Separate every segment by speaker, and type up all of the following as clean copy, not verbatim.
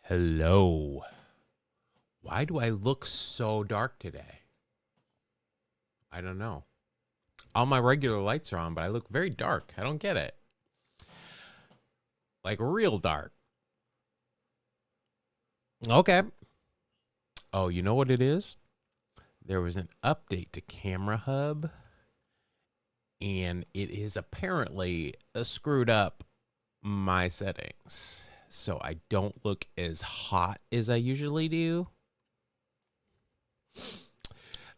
Speaker 1: Hello. Why do I look so dark today? I don't know. All my regular lights are on, but I look very dark. I don't get it. Like real dark. Okay. Oh, you know what it is? There was an update to Camera Hub, and it is apparently screwed up my settings. So I don't look as hot as I usually do.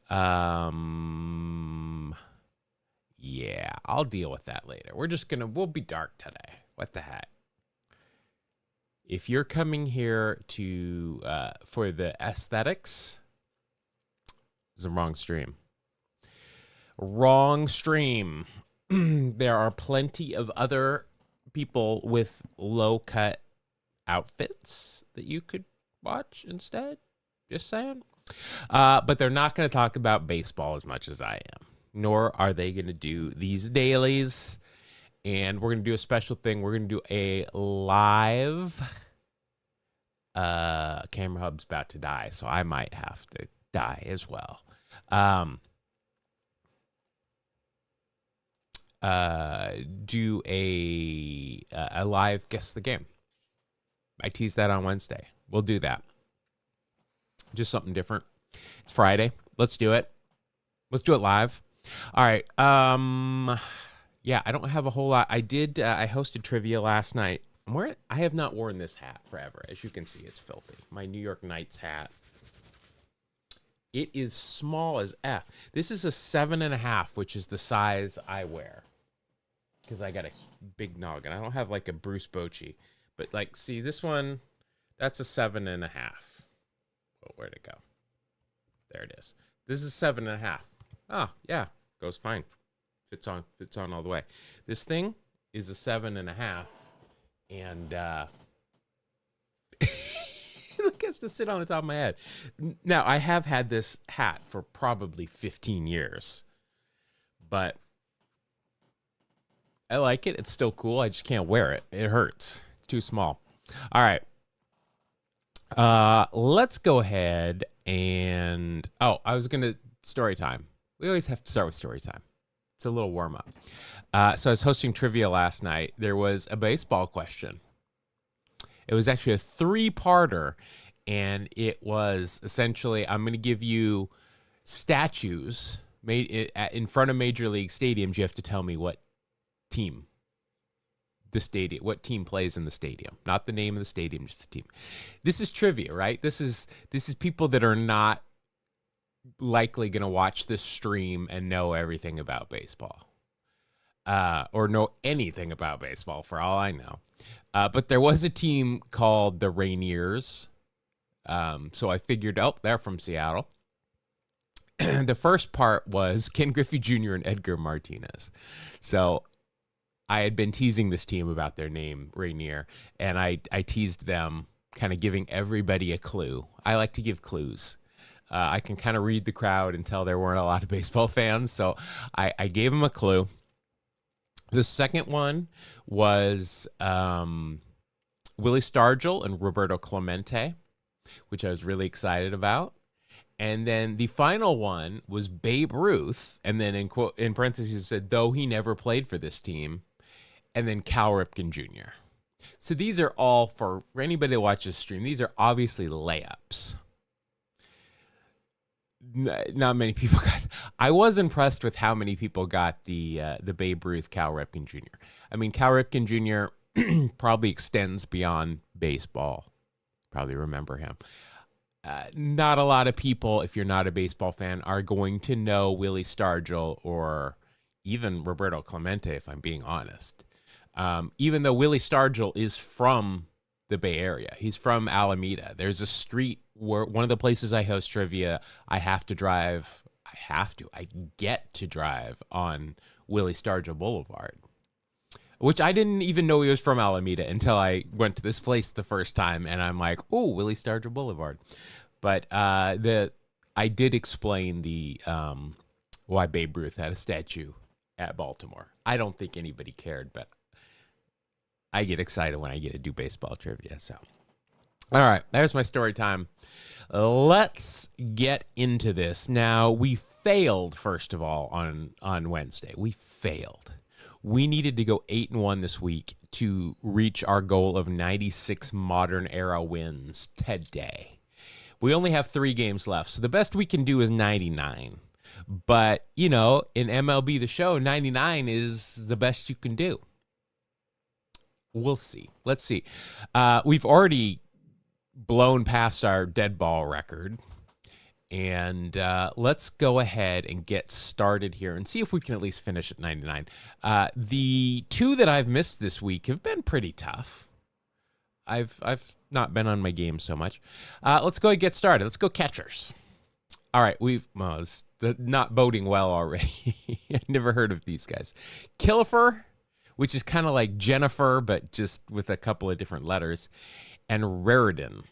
Speaker 1: Yeah, I'll deal with that later. We'll be dark today. What the heck? If you're coming here to for the aesthetics, it's the wrong stream. Wrong stream. There are plenty of other people with low cut outfits that you could watch instead. Just saying. But they're not going to talk about baseball as much as I am, nor are they going to do these dailies. And we're going to do a special thing. We're going to do a live. Camera Hub's about to die, so I might have to die as well. Do a live Guess the Game. I teased that on Wednesday. We'll do that. Just something different. It's Friday. Let's do it. Let's do it live. All right. Yeah, I don't have a whole lot. I hosted trivia last night. I have not worn this hat forever. As you can see, it's filthy. My New York Knights hat. It is small as F. This is a 7.5, which is the size I wear. Because I got a big noggin. I don't have like a Bruce Bochy. But like, see this one, that's a 7.5. Oh, where'd it go? There it is. This is 7.5. Oh, yeah. Goes fine. Fits on all the way. This thing is a 7.5. And it has to sit on the top of my head. Now, I have had this hat for probably 15 years. But I like it. It's still cool. I just can't wear it. It hurts. It's too small. All right. Let's go ahead and... Oh, I was going to... Story time. We always have to start with story time. It's a little warm up. So I was hosting trivia last night. There was a baseball question. It was actually a 3-parter, and it was essentially, I'm going to give you statues made in front of Major League stadiums. You have to tell me what team plays in the stadium. Not the name of the stadium, just the team. This is trivia, right? This is people that are not likely going to watch this stream and know everything about baseball. Or know anything about baseball, for all I know. But there was a team called the Rainiers. So I figured, they're from Seattle. The first part was Ken Griffey Jr. and Edgar Martinez. So I had been teasing this team about their name, Rainier, and I teased them, kind of giving everybody a clue. I like to give clues. I can kind of read the crowd and tell there weren't a lot of baseball fans, so I gave them a clue. The second one was Willie Stargell and Roberto Clemente, which I was really excited about. And then the final one was Babe Ruth, and then in parentheses it said, though he never played for this team, and then Cal Ripken Jr. So these are all, for anybody that watches stream, these are obviously layups. Not many people got. I was impressed with how many people got the Babe Ruth Cal Ripken Jr. I mean, Cal Ripken Jr. probably extends beyond baseball. Probably remember him. Not a lot of people, if you're not a baseball fan, are going to know Willie Stargell or even Roberto Clemente, if I'm being honest. Even though Willie Stargell is from the Bay Area. He's from Alameda. There's a street where one of the places I host trivia, I get to drive on Willie Stargell Boulevard, which I didn't even know he was from Alameda until I went to this place the first time, and I'm like, oh, Willie Stargell Boulevard. But I did explain the why Babe Ruth had a statue at Baltimore. I don't think anybody cared, but I get excited when I get to do baseball trivia. So All right, there's my story time. Let's get into this. Now, we failed, first of all, on Wednesday. We failed. We needed to go 8-1 this week to reach our goal of 96 modern era wins today. We only have 3 games left, so the best we can do is 99. But, you know, in MLB The Show, 99 is the best you can do. We'll see. Let's see. We've already blown past our dead ball record. And let's go ahead and get started here and see if we can at least finish at 99. The 2 that I've missed this week have been pretty tough. I've not been on my game so much. Let's go and get started. Let's go catchers. All right, it's not boding well already. I never heard of these guys. Killefer, which is kind of like Jennifer, but just with a couple of different letters, and Raritan.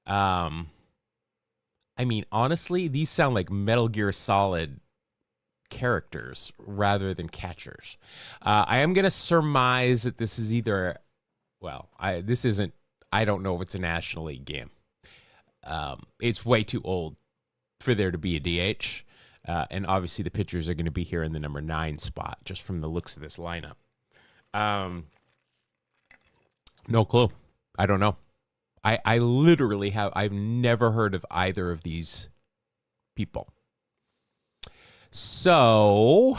Speaker 1: I mean, honestly, these sound like Metal Gear Solid characters rather than catchers. I am going to surmise that this is either, I don't know if it's a National League game. It's way too old for there to be a DH. And obviously the pitchers are going to be here in the number 9 spot, just from the looks of this lineup. No clue. I don't know. I literally I've never heard of either of these people. So,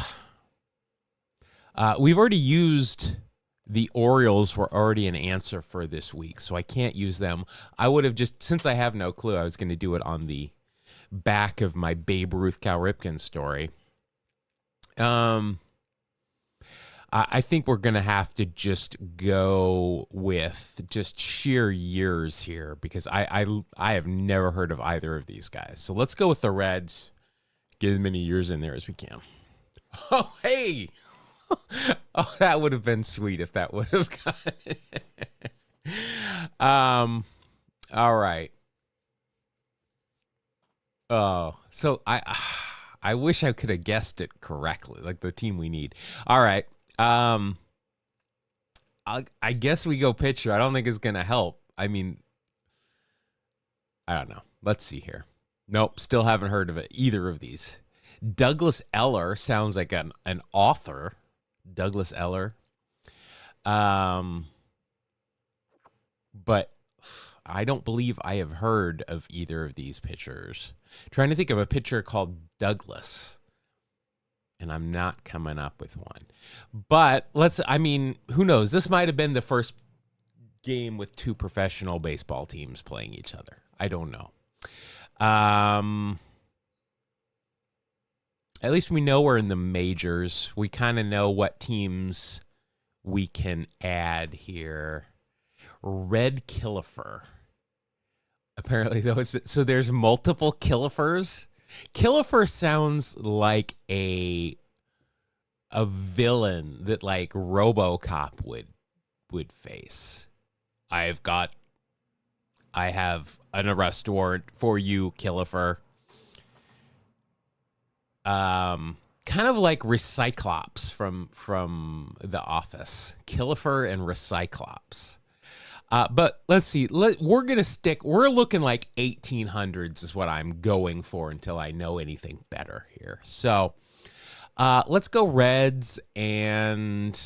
Speaker 1: we've already used the Orioles were already an answer for this week, so I can't use them. I would have since I have no clue, I was going to do it on the back of my Babe Ruth Cal Ripken story. I think we're going to have to just go with just sheer years here because I have never heard of either of these guys. So let's go with the Reds. Get as many years in there as we can. Oh, hey. Oh, that would have been sweet if that would have got it. All right. Oh, so I wish I could have guessed it correctly, like the team we need. All right. I guess we go pitcher. I don't think it's gonna help. I mean, I don't know. Let's see here. Nope, still haven't heard of it, either of these. Douglas Eller sounds like an author. Douglas Eller. But I don't believe I have heard of either of these pitchers. Trying to think of a pitcher called Douglas, and I'm not coming up with one. But who knows? This might have been the first game with 2 professional baseball teams playing each other. I don't know. At least we know we're in the majors. We kind of know what teams we can add here. Red Killefer. Apparently, so there's multiple Killefers. Killefer sounds like a villain that like RoboCop would face. I have an arrest warrant for you, Killefer. Kind of like Recyclops from The Office. Killefer and Recyclops. But let's see. We're looking like 1800s is what I'm going for until I know anything better here. So let's go Reds, and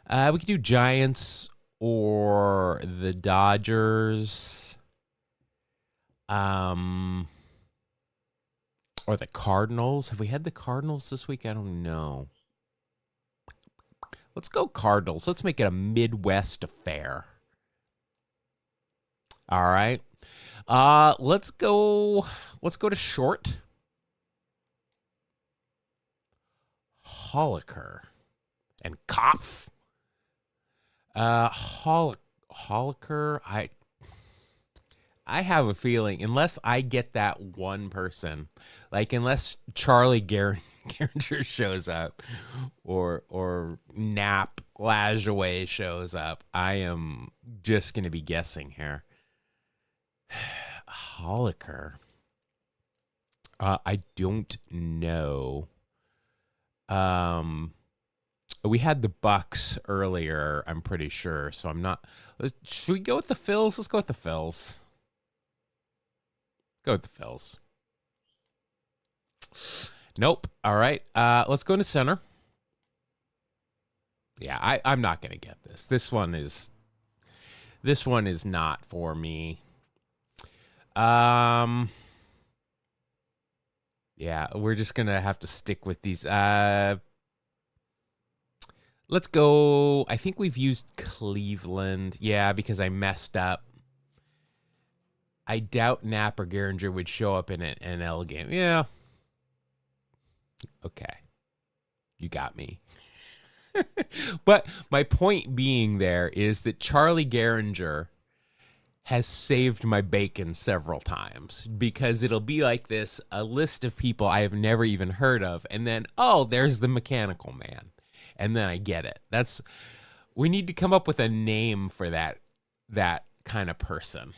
Speaker 1: we could do Giants or the Dodgers. Or the Cardinals. Have we had the Cardinals this week? I don't know. Let's go Cardinals. Let's make it a Midwest affair. All right. Let's go to short. Holliker and Kopf. Holliker. I have a feeling, unless I get that one person, like unless Charlie Gehringer shows up or Nap Lajoie shows up, I am just going to be guessing here. Holliker. I don't know. We had the Bucks earlier, I'm pretty sure. So I'm not. Should we go with the Phils? Let's go with the Phils. Go with the Phils. Nope. All right. Let's go into center. Yeah, I'm not gonna get this. This one is not for me. Yeah, we're just gonna have to stick with these. Let's go. I think we've used Cleveland. Yeah, because I messed up. I doubt Knapp or Gehringer would show up in an NL game. Yeah. Okay. You got me. But my point being there is that Charlie Gehringer has saved my bacon several times, because it'll be like this, a list of people I have never even heard of, and then, oh, there's the Mechanical Man. And then I get it. We need to come up with a name for that kind of person.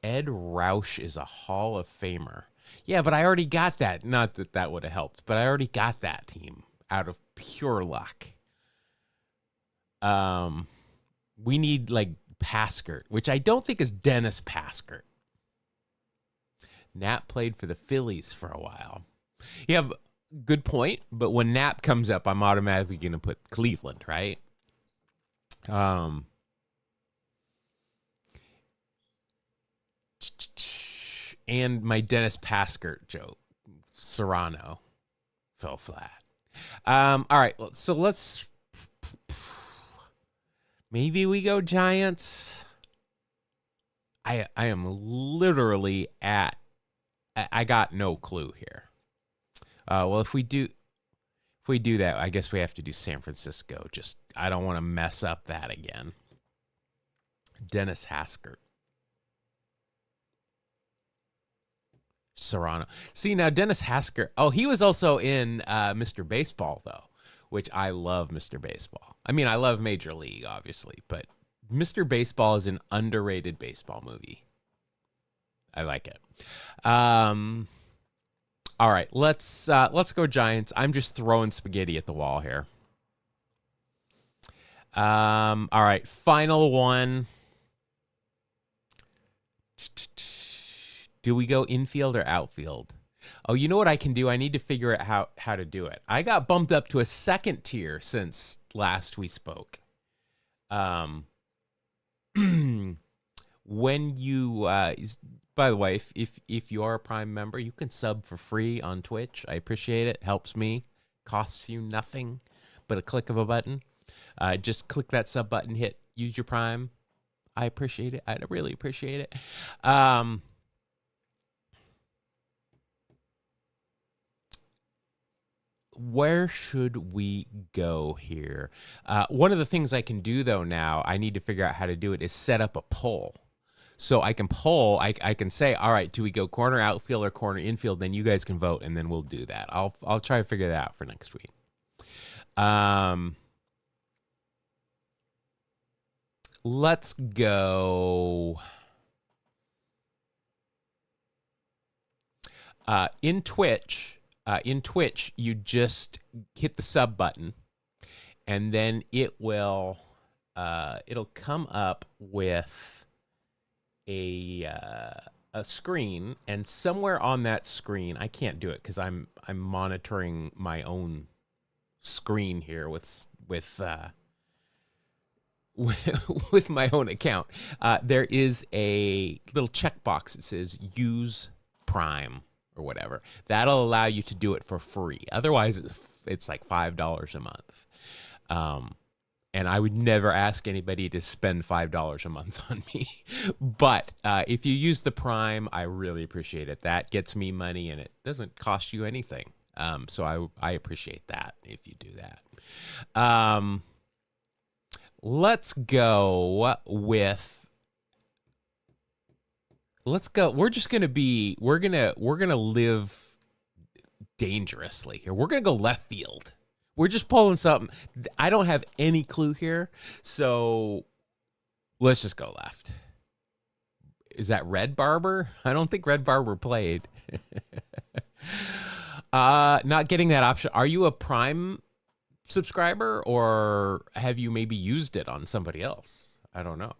Speaker 1: Ed Roush is a Hall of Famer. Yeah, but I already got that. Not that that would have helped, but I already got that team out of pure luck. We need like Paskert, which I don't think is Dennis Paskert. Knapp played for the Phillies for a while. Yeah, good point. But when Knapp comes up, I'm automatically going to put Cleveland, right? And my Dennis Paskert joke, Serrano, fell flat. All right, so let's. Maybe we go Giants. I am literally at. I got no clue here. Well, if we do that, I guess we have to do San Francisco. Just I don't want to mess up that again. Dennis Haskert. Serrano. See, now Dennis Haskert. Oh, he was also in Mr. Baseball, though, which I love Mr. Baseball. I mean, I love Major League, obviously, but Mr. Baseball is an underrated baseball movie. I like it. All right, let's go Giants. I'm just throwing spaghetti at the wall here. All right, final one. Do we go infield or outfield? Oh, you know what I can do? I need to figure out how to do it. I got bumped up to a second tier since last we spoke. When you by the way, if you are a Prime member, you can sub for free on Twitch. I appreciate it. Helps me. Costs you nothing but a click of a button. Just click that sub button, hit use your Prime. I appreciate it. I really appreciate it. Where should we go here? One of the things I can do, though, now, I need to figure out how to do it, is set up a poll. So I can poll, I can say, all right, do we go corner outfield or corner infield? Then you guys can vote, and then we'll do that. I'll try to figure that out for next week. Let's go. In Twitch, you just hit the sub button, and then it'll come up with a screen, and somewhere on that screen, I can't do it because I'm monitoring my own screen here with my own account. There is a little checkbox that says use Prime or whatever. That'll allow you to do it for free. Otherwise, it's like $5 a month. And I would never ask anybody to spend $5 a month on me. But if you use the Prime, I really appreciate it. That gets me money, and it doesn't cost you anything. So I appreciate that if you do that. Let's go. We're gonna live dangerously here. We're gonna go left field. We're just pulling something. I don't have any clue here, so let's just go left. Is that Red Barber? I don't think Red Barber played. Not getting that option. Are you a Prime subscriber, or have you maybe used it on somebody else? I don't know.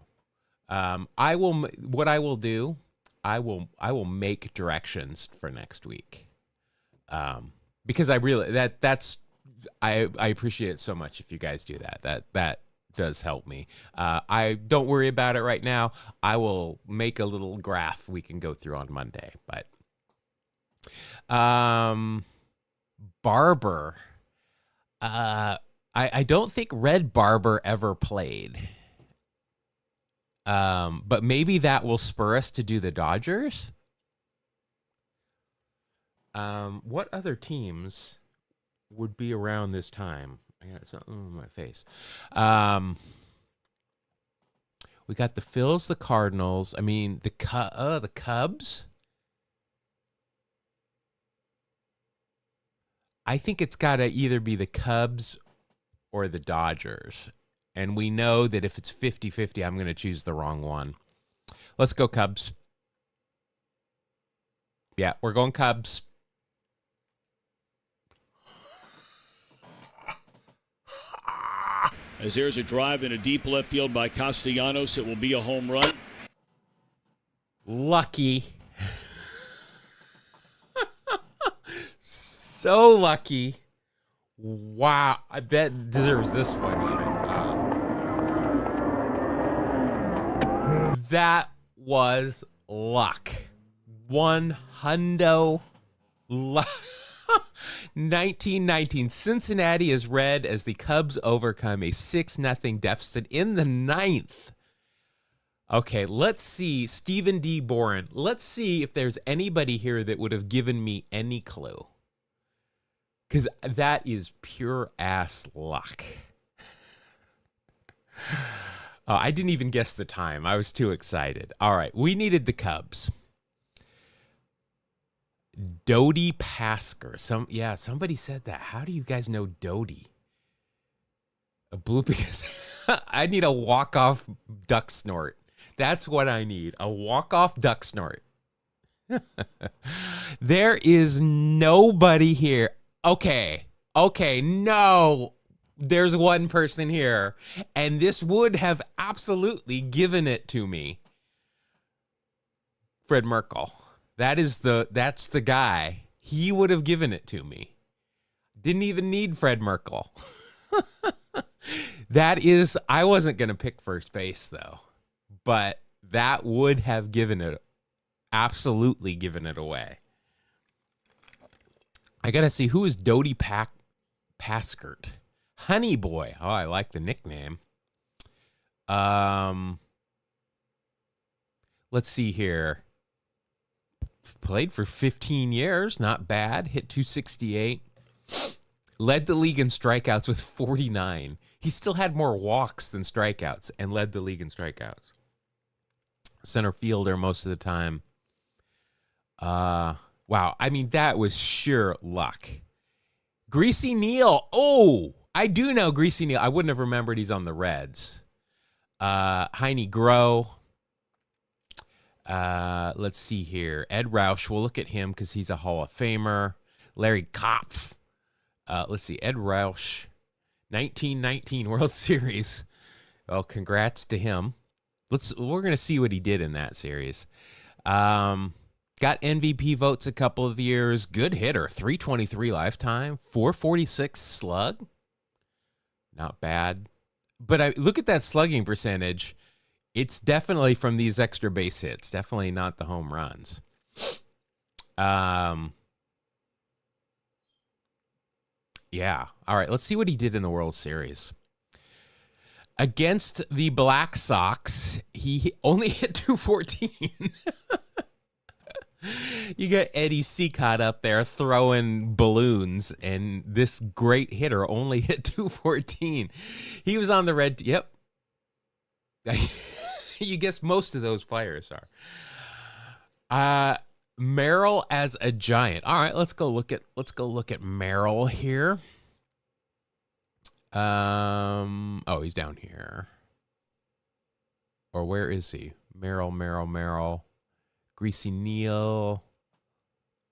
Speaker 1: What I will do, I will make directions for next week. Because I really, I appreciate it so much if you guys do that. That does help me. I don't worry about it right now. I will make a little graph we can go through on Monday, but Barber, I don't think Red Barber ever played. But maybe that will spur us to do the Dodgers. What other teams would be around this time? I got something on my face. We got the Phils, the Cardinals. I mean, the Cubs. I think it's got to either be the Cubs or the Dodgers. And we know that if it's 50-50, I'm going to choose the wrong one. Let's go Cubs. Yeah, we're going Cubs.
Speaker 2: As there's a drive in a deep left field by Castellanos, it will be a home run.
Speaker 1: Lucky. So lucky. Wow. That deserves this one even. That was luck. 100 luck. 1919. Cincinnati is red as the Cubs overcome a 6-0 deficit in the ninth. Okay, let's see. Stephen D. Boren. Let's see if there's anybody here that would have given me any clue. Because that is pure ass luck. Oh, I didn't even guess the time. I was too excited. All right, we needed the Cubs. Dodi Pasker. Somebody said that. How do you guys know Dodi? A blue because I need a walk-off duck snort. That's what I need. A walk-off duck snort. There is nobody here. Okay, no. There's one person here, and this would have absolutely given it to me. Fred Merkle. That's the guy. He would have given it to me. Didn't even need Fred Merkle. I wasn't going to pick first base though, but that would have absolutely given it away. I got to see who is Dodi Paskert. Honey Boy. Oh, I like the nickname. Let's see here. Played for 15 years. Not bad. Hit 268. Led the league in strikeouts with 49. He still had more walks than strikeouts and led the league in strikeouts. Center fielder most of the time. Wow. I mean, that was sheer luck. Greasy Neal. Oh, I do know Greasy Neal. I wouldn't have remembered he's on the Reds. Heine Groh. Let's see here. Ed Roush. We'll look at him because he's a Hall of Famer. Larry Kopf. Let's see. Ed Roush. 1919 World Series. Well, congrats to him. We're going to see what he did in that series. Got MVP votes a couple of years. Good hitter. 323 lifetime. 446 slug. Not bad. But look at that slugging percentage. It's definitely from these extra base hits. Definitely not the home runs. Yeah. All right. Let's see what he did in the World Series. Against the Black Sox, he only hit 214. You got Eddie Cicotte up there throwing balloons, and this great hitter only hit 214. He was on the red. Yep. You guess most of those players are. Merrill as a Giant. All right, let's go look at Merrill here. Oh, he's down here. Or where is he? Merrill. Greasy Neal.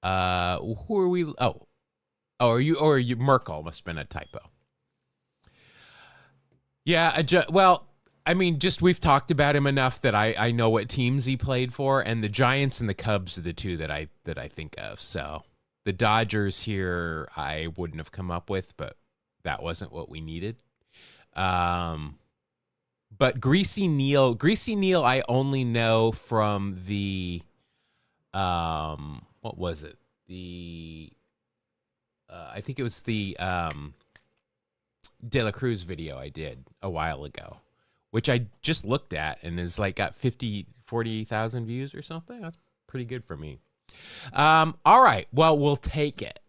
Speaker 1: Who are we? Oh, are you Merkle? Must have been a typo. Yeah, well, I mean, just we've talked about him enough that I know what teams he played for, and the Giants and the Cubs are the two that I think of. So the Dodgers here I wouldn't have come up with, but that wasn't what we needed. But Greasy Neal, I only know from the what was it? The I think it was the De La Cruz video I did a while ago, which I just looked at and is like got 40,000 views or something. That's pretty good for me. All right. Well, we'll take it.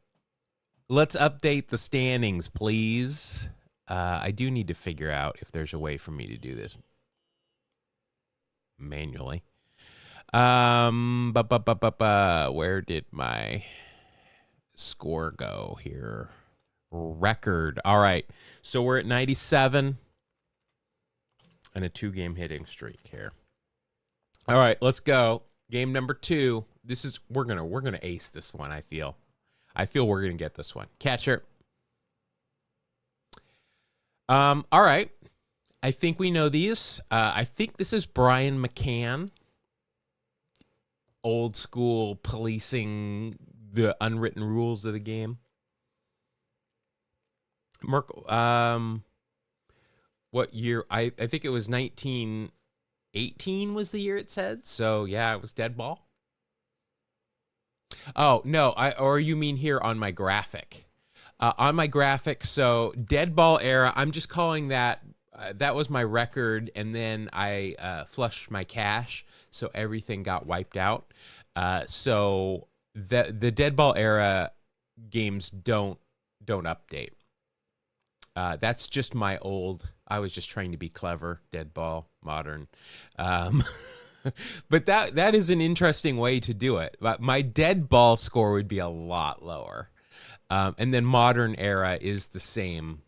Speaker 1: Let's update the standings, please. I do need to figure out if there's a way for me to do this manually. Where did my score go here? Record. All right. So we're at 97 and a 2-game hitting streak here. All right, let's go. Game number 2. This is we're gonna ace this one, I feel we're gonna get this one. Catcher. All right. I think we know these. I think this is Brian McCann. Old school policing the unwritten rules of the game. Merkel, what year? I think it was 1918 was the year it said. So yeah, it was dead ball. Oh no, or you mean here on my graphic? On my graphic, so dead ball era. I'm just calling that. That was my record, and then I flushed my cache, so everything got wiped out. So the dead ball era games don't update. That's just my old. I was just trying to be clever. Dead ball, modern. But that is an interesting way to do it. But my dead ball score would be a lot lower. And then modern era is the same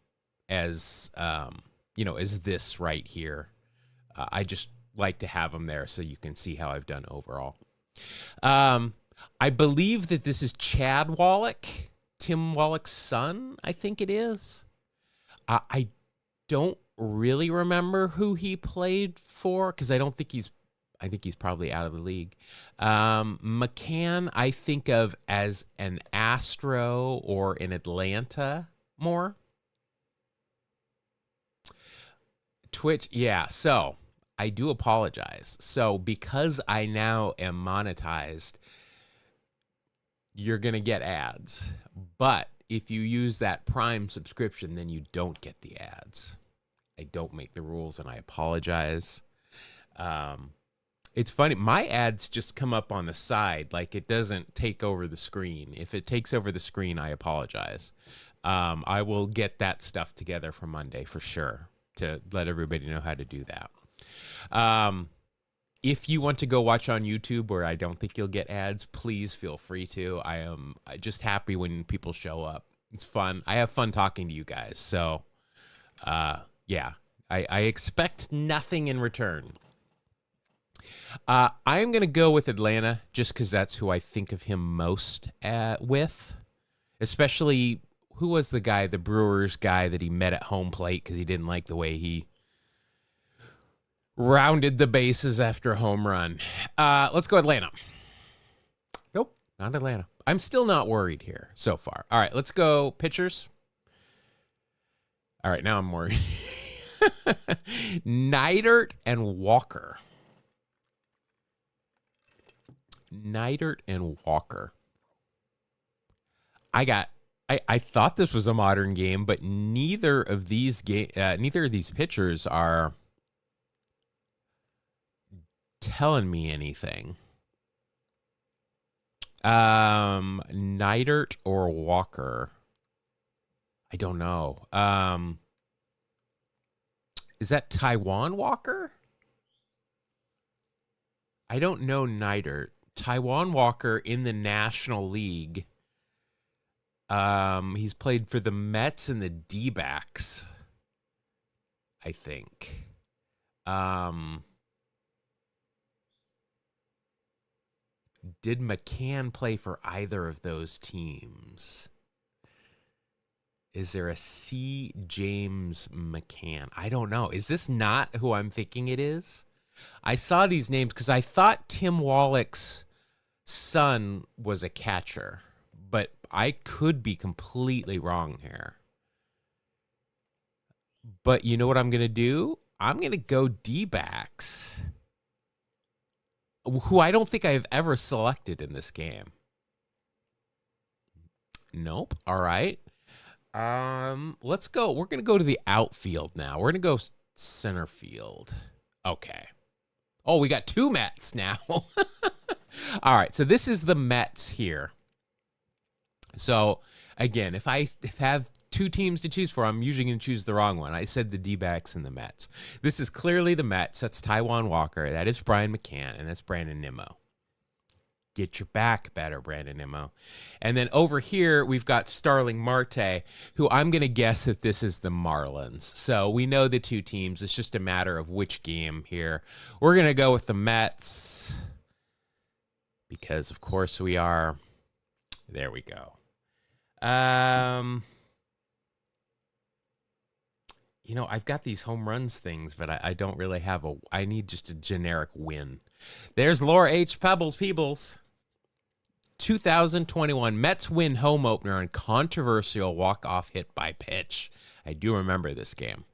Speaker 1: as as this right here. I just like to have them there so you can see how I've done overall. I believe that this is Chad Wallach, Tim Wallach's son, I think it is. I don't really remember who he played for because I think he's probably out of the league. McCann, I think of as an Astro or in Atlanta more. Twitch, yeah. So I do apologize. So because I now am monetized, you're going to get ads. But if you use that Prime subscription, then you don't get the ads. I don't make the rules and I apologize. It's funny. My ads just come up on the side. Like it doesn't take over the screen. If it takes over the screen, I apologize. I will get that stuff together for Monday for sure to let everybody know how to do that. If you want to go watch on YouTube where I don't think you'll get ads, please feel free to. I am just happy when people show up. It's fun. I have fun talking to you guys. So, yeah, I expect nothing in return. I am going to go with Atlanta just because that's who I think of him most with. Especially, who was the guy, the Brewers guy that he met at home plate because he didn't like the way he rounded the bases after a home run. Let's go Atlanta. Nope, not Atlanta. I'm still not worried here so far. All right, let's go pitchers. All right, now I'm worried. Neidert and Walker. Neidert and Walker. I thought this was a modern game, but neither of these pitchers are telling me anything. Neidert or Walker? I don't know. Is that Taijuan Walker? I don't know Neidert. Taijuan Walker in the National League. He's played for the Mets and the D-backs, I think. Did McCann play for either of those teams? Is there a C. James McCann? I don't know. Is this not who I'm thinking it is? I saw these names because I thought Tim Wallach's son was a catcher, but I could be completely wrong here. But you know what I'm going to do? I'm going to go D-backs, who I don't think I've ever selected in this game. Nope. All right. Let's go. We're going to go to the outfield now. We're going to go center field. Okay. Oh, we got two Mets now. All right. So this is the Mets here. So again, if I have two teams to choose for, I'm usually going to choose the wrong one. I said the D-backs and the Mets. This is clearly the Mets. That's Taijuan Walker. That is Brian McCann, and that's Brandon Nimmo. Get your back better, Brandon Nimmo. And then over here, we've got Starling Marte, who I'm going to guess that this is the Marlins. So we know the two teams. It's just a matter of which game here. We're going to go with the Mets because, of course, we are. There we go. I've got these home runs things, but I don't really have I need just a generic win. There's Laura H. Peebles. 2021 Mets win home opener on controversial walk-off hit by pitch. I do remember this game.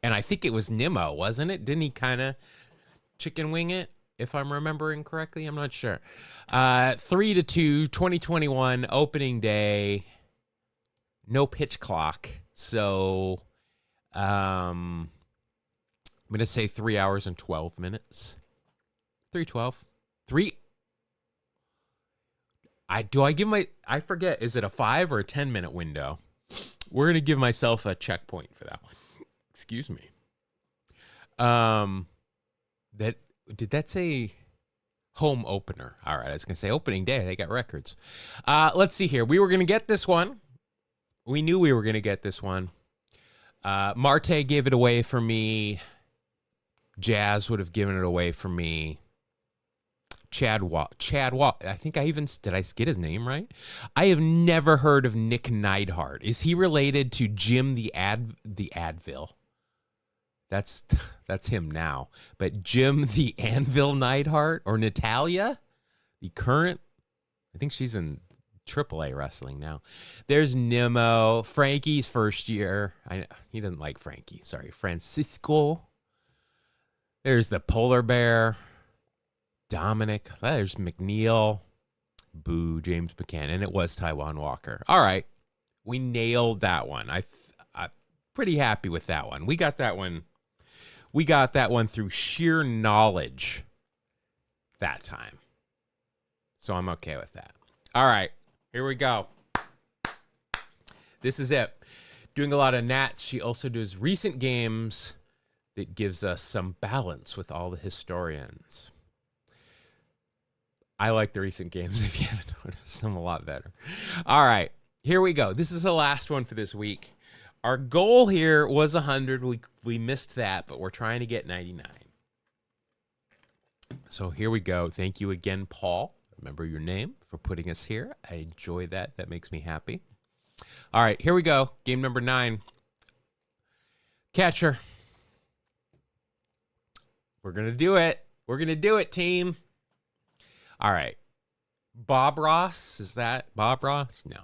Speaker 1: And I think it was Nimmo, wasn't it? Didn't he kind of chicken wing it, if I'm remembering correctly? I'm not sure. 3-2, 2021, opening day. No pitch clock. So I'm going to say 3 hours and 12 minutes. 3:12. I forget, is it a 5 or a 10-minute window? We're going to give myself a checkpoint for that one. Excuse me. Did that say home opener? All right, I was going to say opening day. They got records. Let's see here. We were going to get this one. We knew we were going to get this one. Marte gave it away for me. Jazz would have given it away for me. Chad Wall. I think did I get his name right? I have never heard of Nick Neidhart. Is he related to Jim the Advil? That's him now. But Jim the Anvil Neidhart or Natalia, the current, I think she's in AAA wrestling now. There's Nimmo, Frankie's first year. He doesn't like Frankie. Sorry, Francisco. There's the polar bear. Dominic, there's McNeil, boo, James McCann, and it was Taijuan Walker. All right, we nailed that one. I'm pretty happy with that one. We got that one. We got that one through sheer knowledge that time. So I'm okay with that. All right, here we go. This is it. Doing a lot of Nats. She also does recent games that gives us some balance with all the historians. I like the recent games, if you haven't noticed. I'm a lot better. All right, here we go. This is the last one for this week. Our goal here was 100. We missed that, but we're trying to get 99. So here we go. Thank you again, Paul. Remember your name for putting us here. I enjoy that. That makes me happy. All right, here we go. Game number 9. Catcher. We're going to do it. We're going to do it, team. All right. Bob Ross. Is that Bob Ross? No.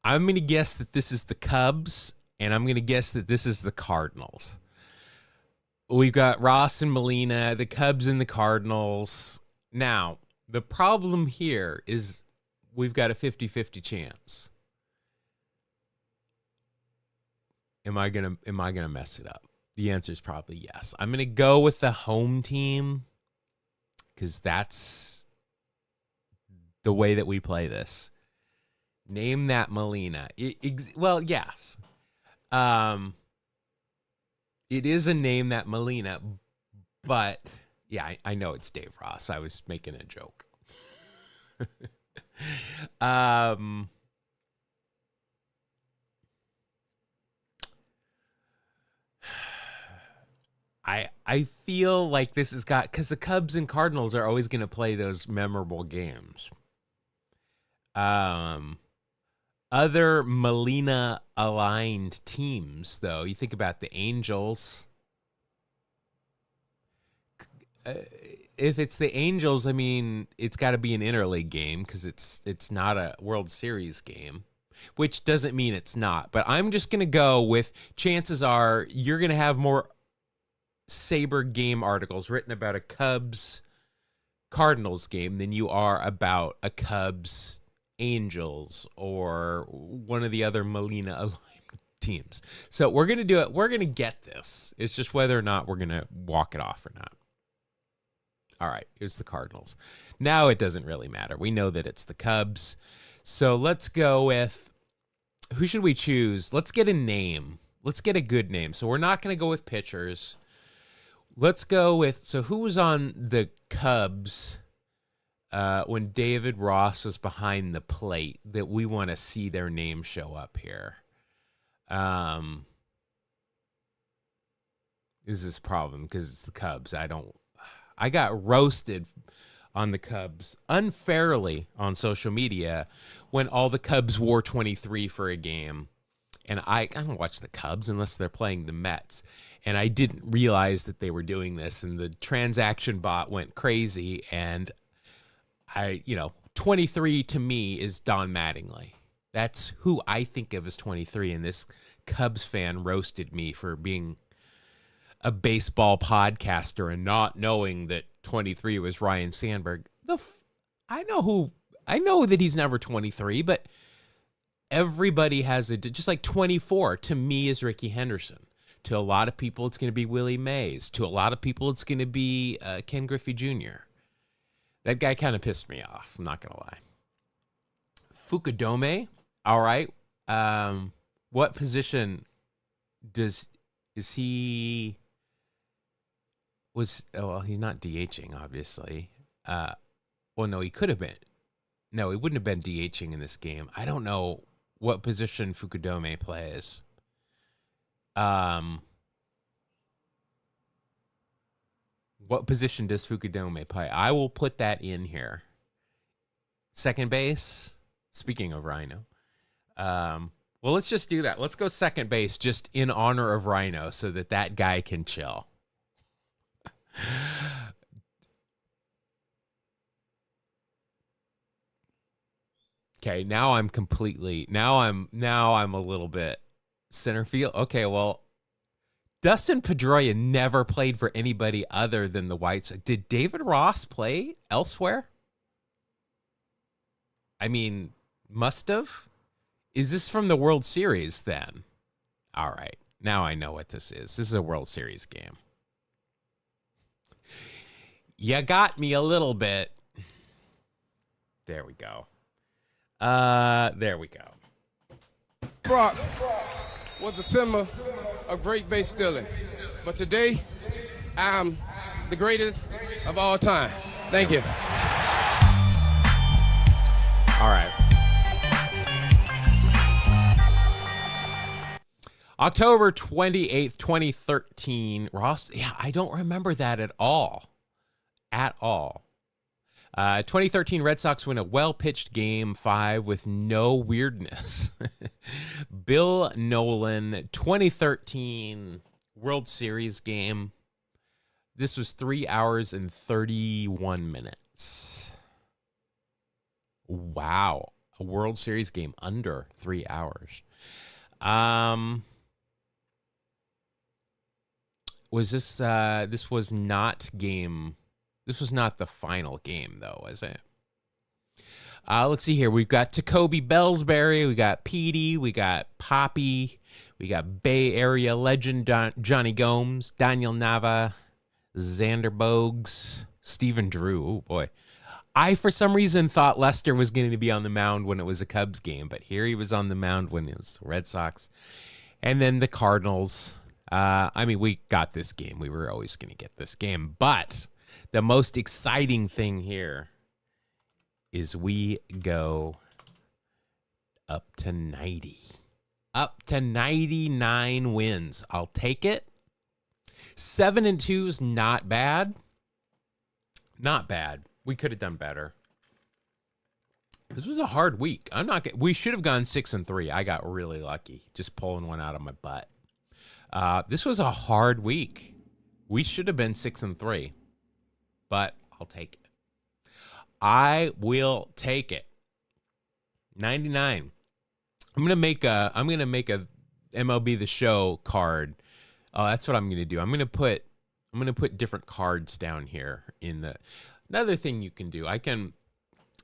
Speaker 1: I'm going to guess that this is the Cubs, and I'm going to guess that this is the Cardinals. We've got Ross and Molina, the Cubs and the Cardinals. Now, the problem here is we've got a 50-50 chance. Am I gonna mess it up? The answer is probably yes. I'm going to go with the home team because that's the way that we play this. Name that Molina. Well, yes. It is a name that Molina, but yeah, I know it's Dave Ross. I was making a joke. I feel like this has got, because the Cubs and Cardinals are always going to play those memorable games. other Molina aligned teams, though. You think about the Angels. If it's the Angels, I mean, it's got to be an interleague game because it's not a World Series game, which doesn't mean it's not. But I'm just going to go with chances are you're going to have more Saber game articles written about a Cubs Cardinals game than you are about a Cubs Angels or one of the other Molina aligned teams. So we're going to do it. We're going to get this. It's just whether or not we're going to walk it off or not. All right, here's the Cardinals. Now it doesn't really matter. We know that it's the Cubs. So let's go with, who should we choose? Let's get a name. Let's get a good name. So we're not going to go with pitchers. Let's go with, so who was on the Cubs when David Ross was behind the plate that we want to see their name show up here? This is a problem because it's the Cubs. I got roasted on the Cubs unfairly on social media when all the Cubs wore 23 for a game. And I don't watch the Cubs unless they're playing the Mets. And I didn't realize that they were doing this. And the transaction bot went crazy. And 23 to me is Don Mattingly. That's who I think of as 23. And this Cubs fan roasted me for being a baseball podcaster and not knowing that 23 was Ryan Sandberg. I know that he's never 23, but everybody has just like 24 to me is Ricky Henderson. To a lot of people, it's going to be Willie Mays. To a lot of people, it's going to be Ken Griffey Jr. That guy kind of pissed me off. I'm not going to lie. Fukudome. All right. What position is he? He's not DHing, obviously. No, he could have been. No, he wouldn't have been DHing in this game. I don't know what position Fukudome plays. What position does Fukudome play? I will put that in here. Second base. Speaking of Rhino. Well, let's just do that. Let's go second base just in honor of Rhino so that guy can chill. Okay, now I'm a little bit center field. Okay, well, Dustin Pedroia never played for anybody other than the White Sox. Did David Ross play elsewhere? I mean, must have. Is this from the World Series then? All right, now I know what this is. This is a World Series game. You got me a little bit. There we go. There we go.
Speaker 3: Brock was a symbol of great base stealing, but today I'm the greatest of all time. Thank you.
Speaker 1: All right. October 28th, 2013. Ross, I don't remember that at all. 2013 Red Sox win a well-pitched Game 5 with no weirdness. Bill Nolan, 2013 World Series game. This was 3 hours and 31 minutes. Wow. A World Series game under 3 hours. Was this, this was not the final game, though, was it? Let's see here. We've got Jacoby Bellsbury. We got Petey. We got Poppy. We got Bay Area legend Johnny Gomes, Daniel Nava, Xander Bogues, Stephen Drew. Oh, boy. I, for some reason, thought Lester was going to be on the mound when it was a Cubs game, but here he was on the mound when it was the Red Sox. And then the Cardinals. We got this game. We were always going to get this game, but the most exciting thing here is we go up to 90. Up to 99 wins. I'll take it. 7-2's not bad. Not bad. We could have done better. This was a hard week. We should have gone 6-3. I got really lucky just pulling one out of my butt. This was a hard week. We should have been 6-3, but I'll take it. I will take it. 99. I'm gonna make a MLB The Show card. Oh, that's what I'm gonna do. I'm gonna put different cards down here in the. Another thing you can do, I can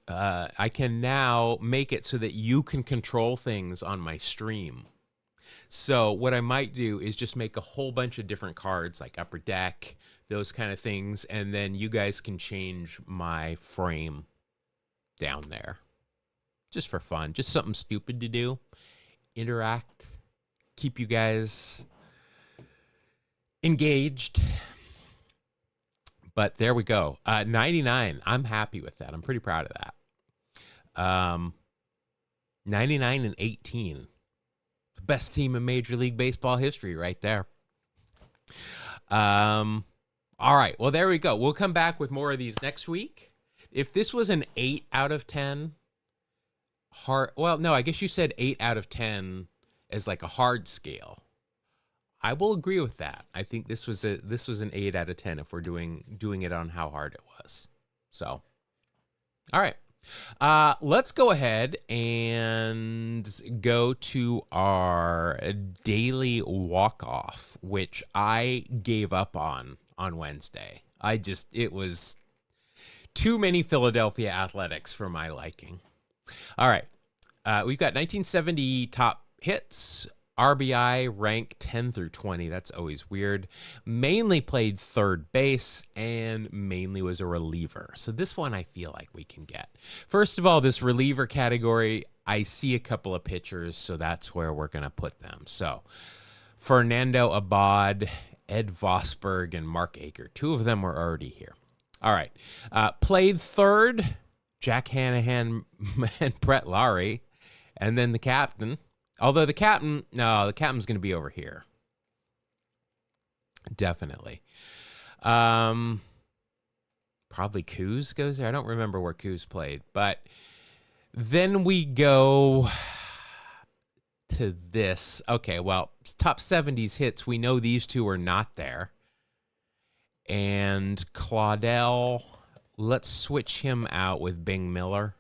Speaker 1: now make it so that you can control things on my stream. So what I might do is just make a whole bunch of different cards, like Upper Deck, those kind of things, and then you guys can change my frame down there. Just for fun, just something stupid to do. Interact, keep you guys engaged. But there we go. 99. I'm happy with that. I'm pretty proud of that. 99-18. The best team in Major League Baseball history right there. All right. Well, there we go. We'll come back with more of these next week. If this was an 8 out of 10, well, no, I guess you said 8 out of 10 as like a hard scale. I will agree with that. I think this was an 8 out of 10 if we're doing it on how hard it was. So, all right. Let's go ahead and go to our daily walk-off, which I gave up on Wednesday. It was too many Philadelphia Athletics for my liking. All right. We've got 1970 top hits. RBI rank 10 through 20. That's always weird. Mainly played third base and mainly was a reliever. So this one I feel like we can get. First of all, this reliever category, I see a couple of pitchers, so that's where we're going to put them. So Fernando Abad, Ed Vosberg, and Mark Aker. 2 of them were already here. All right. Played third, Jack Hanahan and Brett Lowry. And then the captain. Although the captain's going to be over here. Definitely. Probably Kuz goes there. I don't remember where Kuz played. But then we go to this. Okay, well, top 70s hits. We know these 2 are not there. And Claudel, let's switch him out with Bing Miller.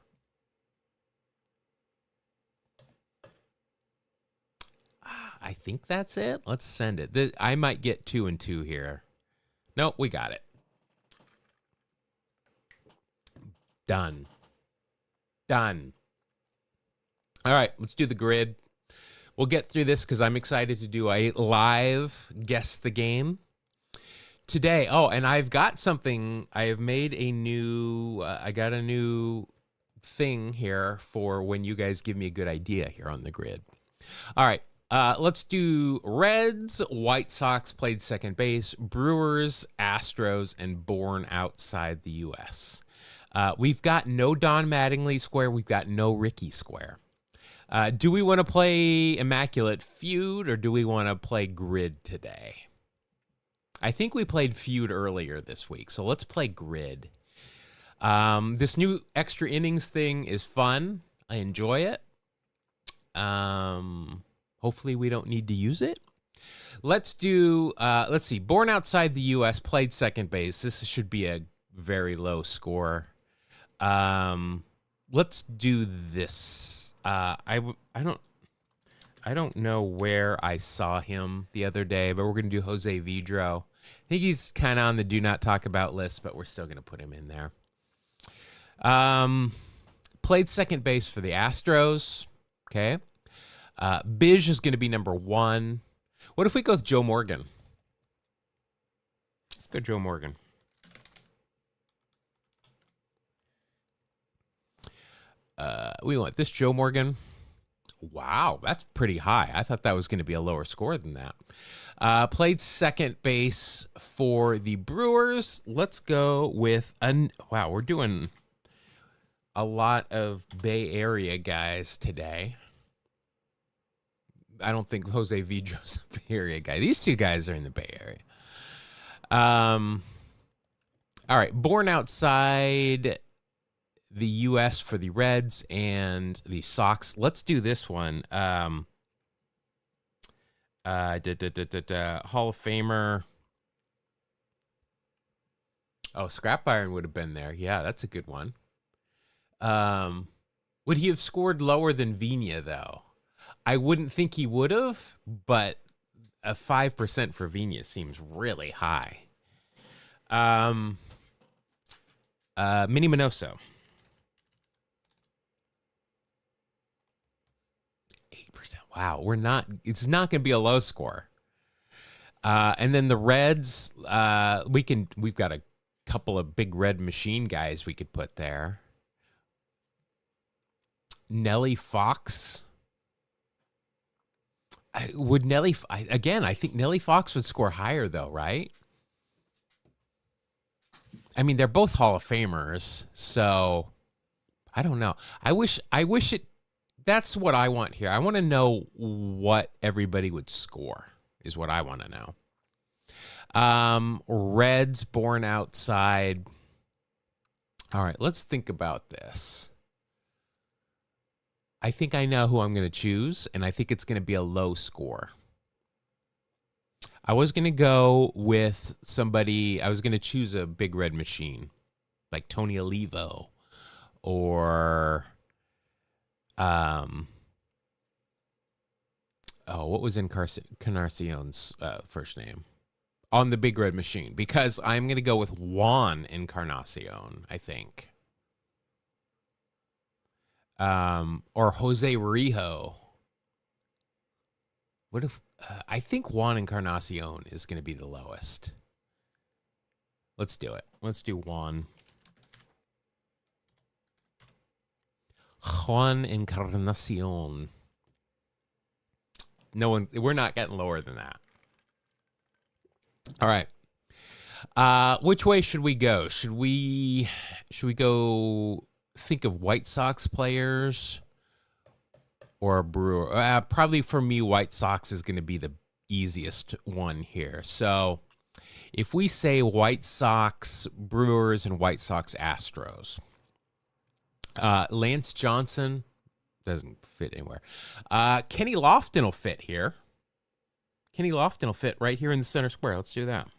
Speaker 1: I think that's it. Let's send it. I might get 2 and 2 here. Nope, we got it. Done. All right, let's do the grid. We'll get through this because I'm excited to do a live Guess the Game today. Oh, and I've got something. I have made a new, I got a new thing here for when you guys give me a good idea here on the grid. All right. Let's do Reds, White Sox played second base, Brewers, Astros, and born outside the U.S. We've got no Don Mattingly square. We've got no Ricky square. Do we want to play Immaculate Feud or do we want to play Grid today? I think we played Feud earlier this week, so let's play Grid. This new extra innings thing is fun. I enjoy it. Hopefully we don't need to use it. Let's do, let's see. Born outside the U.S., played second base. This should be a very low score. Let's do this. I don't know where I saw him the other day, but we're going to do Jose Vidro. I think he's kind of on the do not talk about list, but we're still going to put him in there. Played second base for the Astros. Okay. Bish is going to be number 1. What if we go with Joe Morgan? Let's go Joe Morgan. We want this Joe Morgan. Wow, that's pretty high. I thought that was going to be a lower score than that. Played second base for the Brewers. Let's go with wow, we're doing a lot of Bay Area guys today. I don't think Jose Vidro's a Bay Area guy. These 2 guys are in the Bay Area. All right, born outside the U.S. for the Reds and the Sox. Let's do this one. Hall of Famer. Oh, Scrap Iron would have been there. Yeah, that's a good one. Would he have scored lower than Vina, though? I wouldn't think he would have, but a 5% for Vina seems really high. Minnie Minoso. 8%. Wow, it's not going to be a low score. And then the Reds, we've got a couple of big red machine guys we could put there. Nellie Fox. I think Nellie Fox would score higher though, right? I mean, they're both Hall of Famers, so I don't know. I wish it. That's what I want here. I want to know what everybody would score. Is what I want to know. Reds born outside. All right, let's think about this. I think I know who I'm going to choose, and I think it's going to be a low score. I was going to go with somebody. I was going to choose a big red machine, like Tony Olivo, or what was Encarnacion's first name on the big red machine? Because I'm going to go with Juan Encarnacion, I think. Or Jose Rijo. What if I think Juan Encarnacion is going to be the lowest? Let's do it. Let's do Juan Encarnacion. We're not getting lower than that. All right. Which way should we go? Should we go think of White Sox players or Brewer? Probably for me, White Sox is going to be the easiest one here. So if we say White Sox Brewers and White Sox Astros, Lance Johnson doesn't fit anywhere. Kenny Lofton will fit here. Kenny Lofton will fit right here in the center square. Let's do that.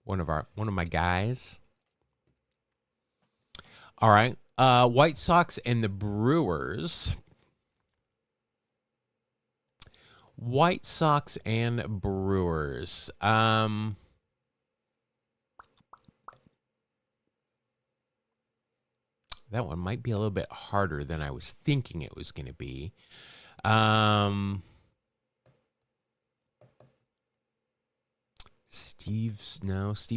Speaker 1: One of my guys. All right. White Sox and the Brewers. White Sox and Brewers. That one might be a little bit harder than I was thinking it was going to be. Steve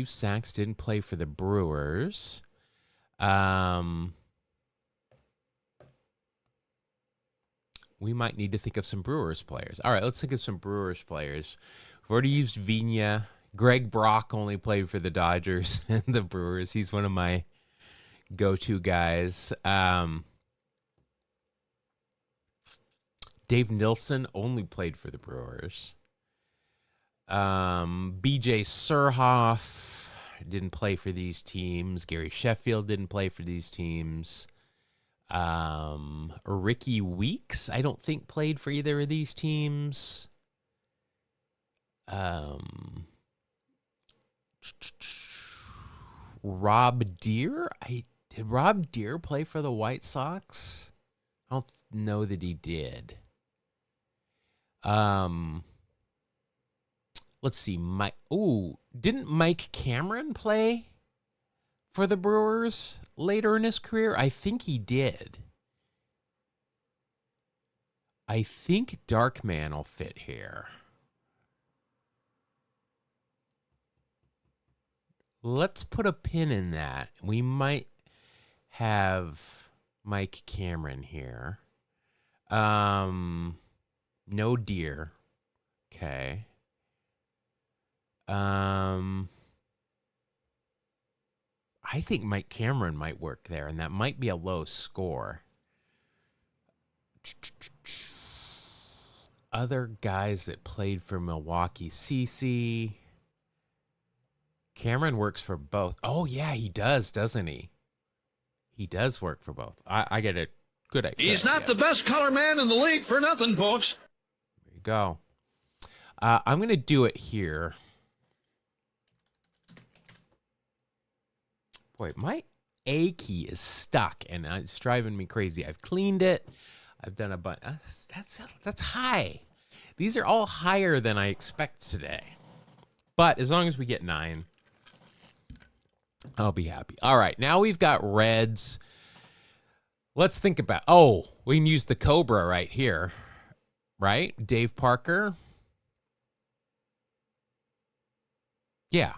Speaker 1: Sax didn't play for the Brewers. We might need to think of some Brewers players. All right, let's think of some Brewers players. We've already used Vina. Greg Brock only played for the Dodgers and the Brewers. He's one of my go-to guys. Dave Nilsson only played for the Brewers. BJ Surhoff didn't play for these teams. Gary Sheffield didn't play for these teams. Ricky Weeks, I don't think played for either of these teams. Rob Deere? Did Rob Deere play for the White Sox? I don't know that he did. Let's see. Didn't Mike Cameron play for the Brewers later in his career? I think he did. I think Darkman will fit here. Let's put a pin in that. We might have Mike Cameron here. No Deer. Okay. I think Mike Cameron might work there, and that might be a low score. Other guys that played for Milwaukee. CC. Cameron works for both. Oh, yeah, he does, doesn't he? He does work for both. I get a good idea.
Speaker 4: He's not the best color man in the league for nothing, folks.
Speaker 1: There you go. I'm going to do it here. Boy, my A key is stuck, and it's driving me crazy. I've cleaned it. I've done a bunch. That's high. These are all higher than I expect today. But as long as we get 9, I'll be happy. All right, now we've got reds. Let's think about, we can use the Cobra right here, right? Dave Parker. Yeah,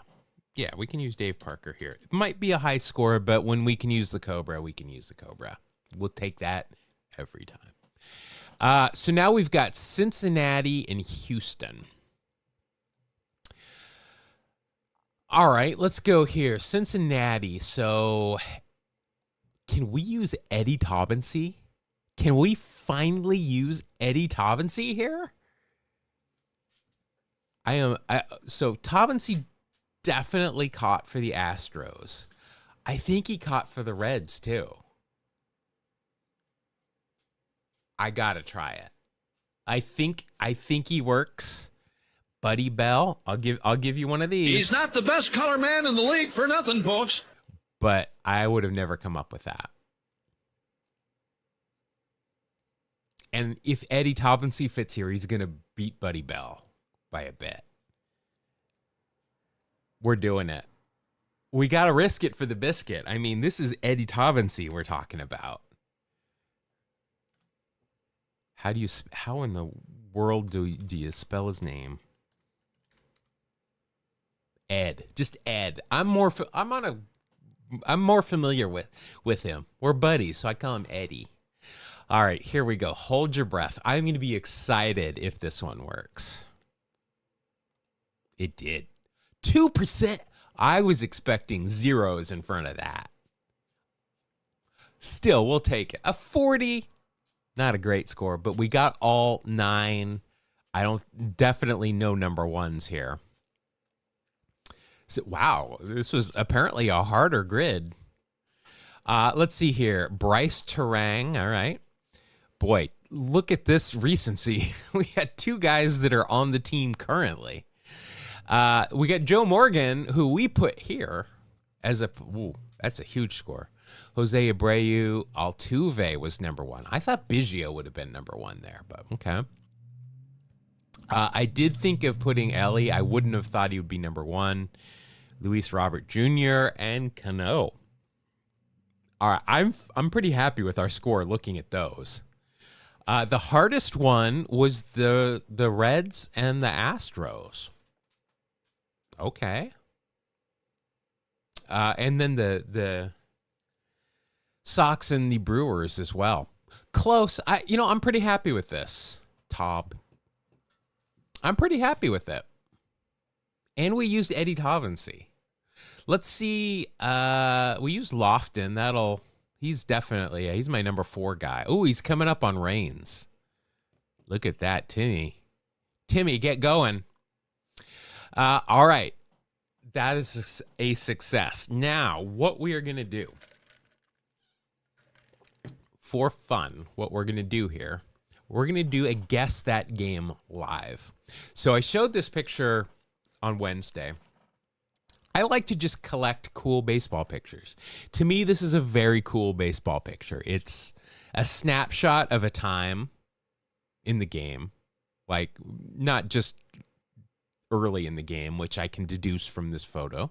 Speaker 1: we can use Dave Parker here. It might be a high score, but when we can use the Cobra, we can use the Cobra. We'll take that every time. So now we've got Cincinnati and Houston. All right, let's go here. Cincinnati. So can we use Eddie Taubensee? Can we finally use Eddie Taubensee here? So Taubensee definitely caught for the Astros. I think he caught for the Reds too. I gotta try it. I think he works. Buddy Bell, I'll give you one of these.
Speaker 4: He's not the best color man in the league for nothing, folks.
Speaker 1: But I would have never come up with that. And if Eddie Taubensee fits here, he's gonna beat Buddy Bell by a bit. We're doing it. We gotta risk it for the biscuit. I mean, this is Eddie Taubensee we're talking about. How in the world do you spell his name? Ed, just Ed. I'm more familiar with him. We're buddies, so I call him Eddie. All right, here we go. Hold your breath. I'm going to be excited if this one works. It did. 2%. I was expecting zeros in front of that. Still, we'll take it. A 40. Not a great score, but we got all 9. Definitely no number ones here. So, wow, this was apparently a harder grid. Let's see here. Bryce Terang, all right. Boy, look at this recency. We had 2 guys that are on the team currently. We got Joe Morgan, who we put here as that's a huge score. Jose Abreu, Altuve was number 1. I thought Biggio would have been number 1 there, but okay. I did think of putting Ellie. I wouldn't have thought he would be number 1. Luis Robert Jr. and Cano. All right, I'm pretty happy with our score looking at those. The hardest one was the Reds and the Astros. Okay. And then the Sox and the Brewers as well. Close. I'm pretty happy with this. I'm pretty happy with it. And we used Eddie Taubensee. Let's see. We used Lofton. He's my number 4 guy. Oh, he's coming up on Reigns. Look at that, Timmy. Timmy, get going. All right. That is a success. Now, what we are going to do for fun, what we're going to do here, we're going to do a Guess That Game live. So I showed this picture on Wednesday. I like to just collect cool baseball pictures. To me, this is a very cool baseball picture. It's a snapshot of a time in the game, like not just early in the game, which I can deduce from this photo,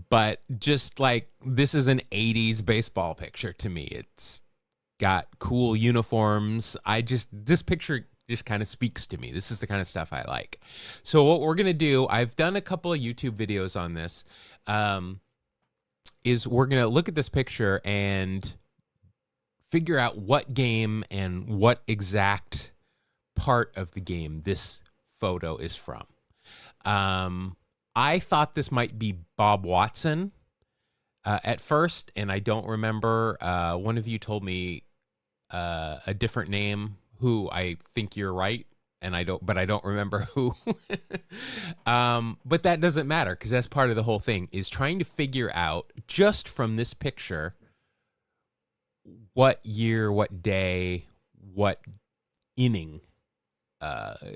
Speaker 1: but just like this is an 80s baseball picture to me. It's got cool uniforms. This picture just kind of speaks to me. This is the kind of stuff I like. So what we're going to do, I've done a couple of YouTube videos on this, is we're going to look at this picture and figure out what game and what exact part of the game this photo is from. I thought this might be Bob Watson at first, and I don't remember. One of you told me a different name, who I think you're right, and I don't remember who. But that doesn't matter, because that's part of the whole thing, is trying to figure out just from this picture what year, what day, what inning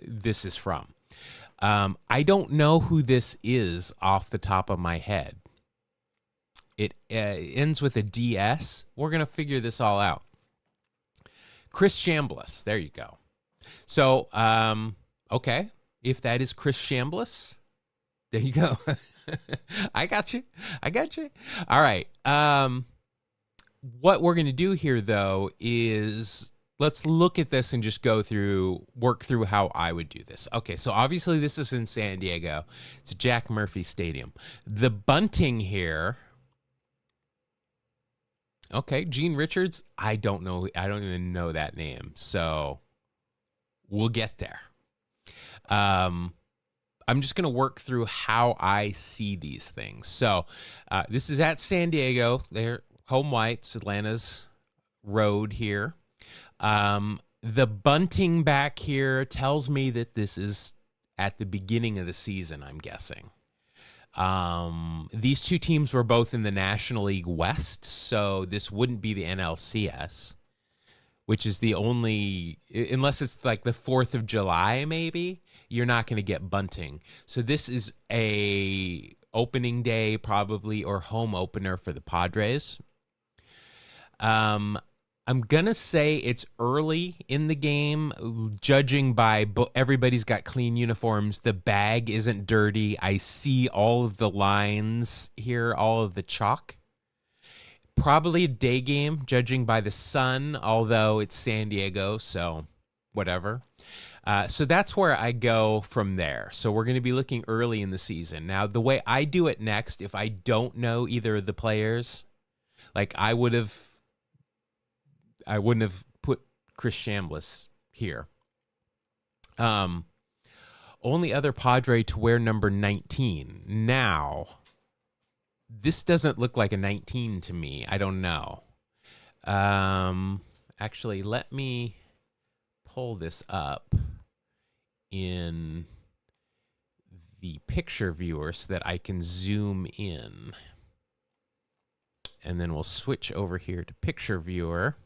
Speaker 1: this is from. I don't know who this is off the top of my head. It ends with a DS. We're going to figure this all out. Chris Chambliss. There you go. So, okay. If that is Chris Chambliss, there you go. I got you. All right. What we're going to do here, though, is let's look at this and just work through how I would do this. Okay, so obviously this is in San Diego. It's Jack Murphy Stadium. The bunting here. Okay, Gene Richards. I don't know. I don't even know that name. So we'll get there. I'm just going to work through how I see these things. So this is at San Diego. They're home whites, Atlanta's road here. The bunting back here tells me that this is at the beginning of the season, I'm guessing. These two teams were both in the National League West, so this wouldn't be the NLCS, which is the only, unless it's like the 4th of July, maybe, you're not going to get bunting. So this is a opening day probably, or home opener for the Padres. I'm going to say it's early in the game, judging by everybody's got clean uniforms. The bag isn't dirty. I see all of the lines here, all of the chalk. Probably a day game, judging by the sun, although it's San Diego, so whatever. So that's where I go from there. So we're going to be looking early in the season. Now, the way I do it next, if I don't know either of the players, like I wouldn't have put Chris Chambliss here. Only other Padre to wear number 19. Now, this doesn't look like a 19 to me. I don't know. Actually, let me pull this up in the picture viewer so that I can zoom in. And then we'll switch over here to picture viewer.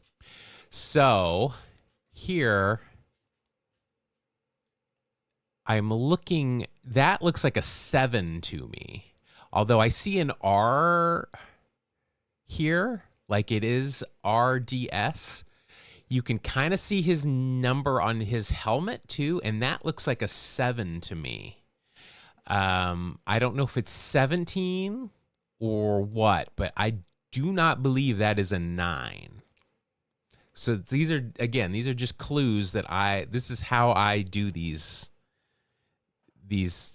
Speaker 1: So here I'm looking, that looks like a 7 to me. Although I see an R here, like it is RDS. You can kind of see his number on his helmet too, and that looks like a 7 to me. I don't know if it's 17 or what, but I do not believe that is a 9. So these are just clues that this is how I do these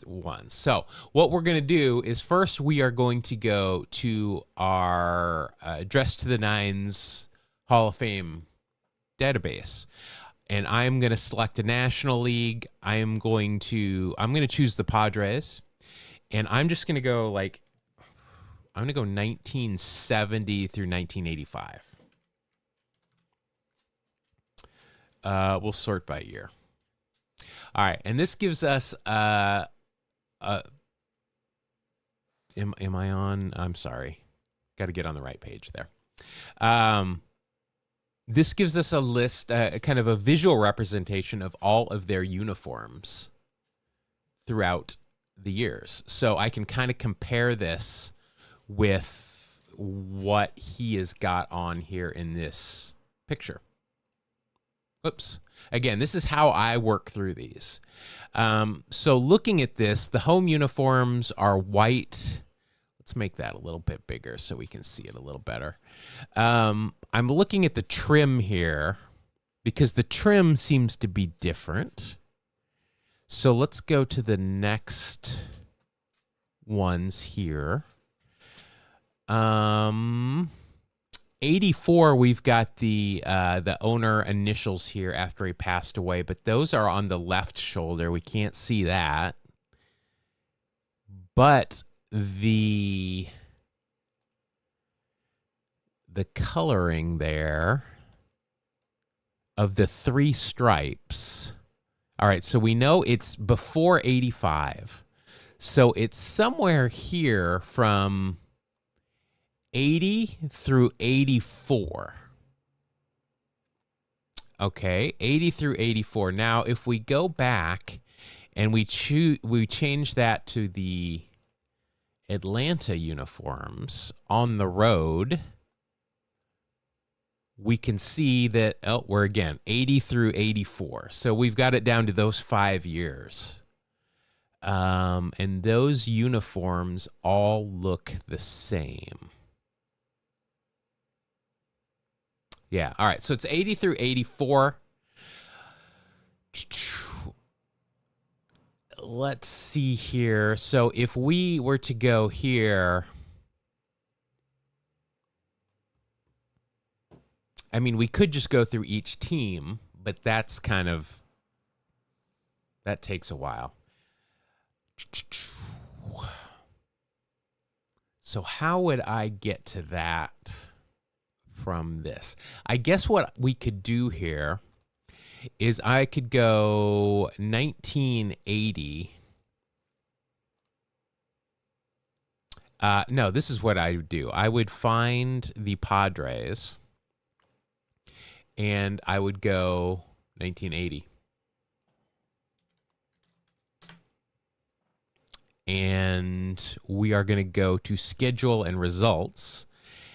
Speaker 1: ones. So what we're going to do is first we are going to go to our Dress to the Nines Hall of Fame database. And I'm going to select a National League. I'm going to choose the Padres. And I'm just going to go I'm going to go 1970 through 1985. We'll sort by year. All right, and this gives us am I on? I'm sorry. Got to get on the right page there. This gives us a list, kind of a visual representation of all of their uniforms throughout the years. So I can kind of compare this with what he has got on here in this picture. Oops. Again, this is how I work through these. So looking at this, the home uniforms are white. Let's make that a little bit bigger so we can see it a little better. I'm looking at the trim here because the trim seems to be different. So let's go to the next ones here. 84, we've got the owner initials here after he passed away, but those are on the left shoulder. We can't see that. But the coloring there of the 3 stripes. All right, so we know it's before 85. So it's somewhere here from 80 through 84. Okay, 80 through 84. Now, if we go back and we change that to the Atlanta uniforms on the road, we can see that, we're again 80 through 84. So we've got it down to those 5 years. And those uniforms all look the same. Yeah, all right, so it's 80 through 84. Let's see here. So if we were to go here, I mean, we could just go through each team, but that takes a while. So how would I get to that from this? I guess what we could do here is I could go 1980. No, this is what I would do. I would find the Padres, and I would go 1980. And we are going to go to schedule and results.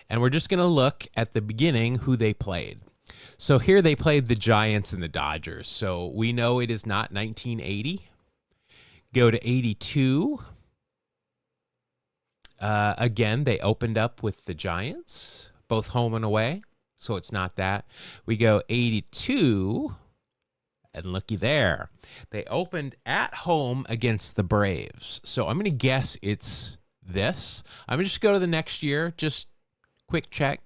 Speaker 1: And we're just going to look at the beginning who they played. So here they played the Giants and the Dodgers. So we know it is not 1980. Go to 82. Again, they opened up with the Giants, both home and away. So it's not that. We go 82. And looky there. They opened at home against the Braves. So I'm going to guess it's this. I'm going to just go to the next year. Just quick check.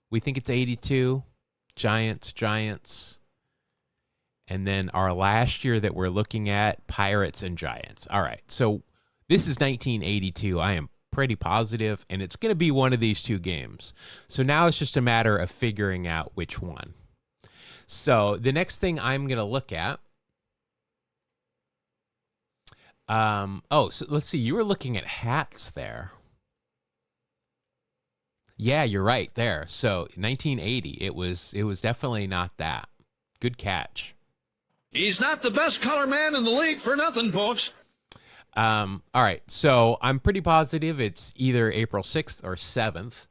Speaker 1: We think it's 82. Giants. And then our last year that we're looking at, Pirates and Giants. All right. So this is 1982. I am pretty positive, and it's going to be one of these two games. So now it's just a matter of figuring out which one. So the next thing I'm going to look at, so let's see. You were looking at hats there. Yeah, you're right there. So 1980, it was definitely not that. Good catch.
Speaker 4: He's not the best color man in the league for nothing, folks.
Speaker 1: All right. So I'm pretty positive it's either April 6th or 7th.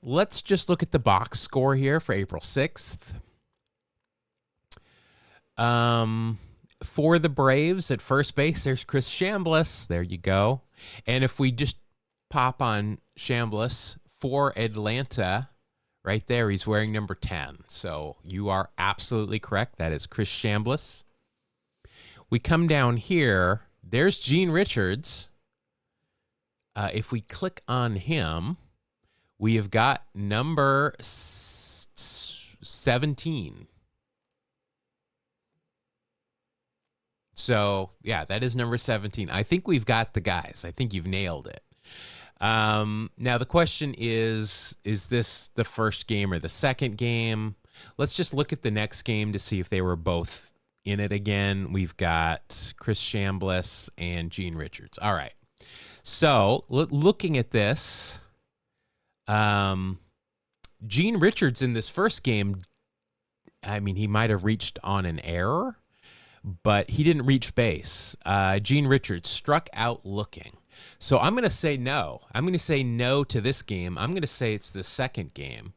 Speaker 1: Let's just look at the box score here for April 6th. For the Braves at first base, there's Chris Chambliss. There you go. And if we just pop on Chambliss for Atlanta, right there, he's wearing number 10. So you are absolutely correct. That is Chris Chambliss. We come down here. There's Gene Richards. If we click on him, we have got number 17. So, yeah, that is number 17. I think we've got the guys. I think you've nailed it. Now, the question is this the first game or the second game? Let's just look at the next game to see if they were both in it again. We've got Chris Chambliss and Gene Richards. All right. So, looking at this, Gene Richards in this first game, I mean, he might have reached on an error, but he didn't reach base. Gene Richards struck out looking. So I'm going to say no. I'm going to say no to this game. I'm going to say it's the second game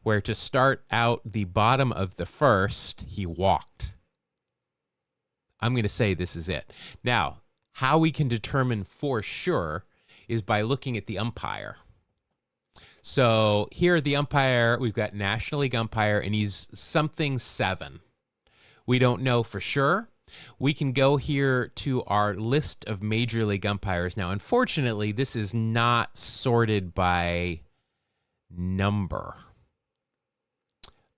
Speaker 1: where to start out the bottom of the first, he walked. I'm going to say this is it. Now, how we can determine for sure is by looking at the umpire. So here the umpire, we've got National League umpire, and he's something 7. We don't know for sure. We can go here to our list of Major League umpires. Now, unfortunately, this is not sorted by number.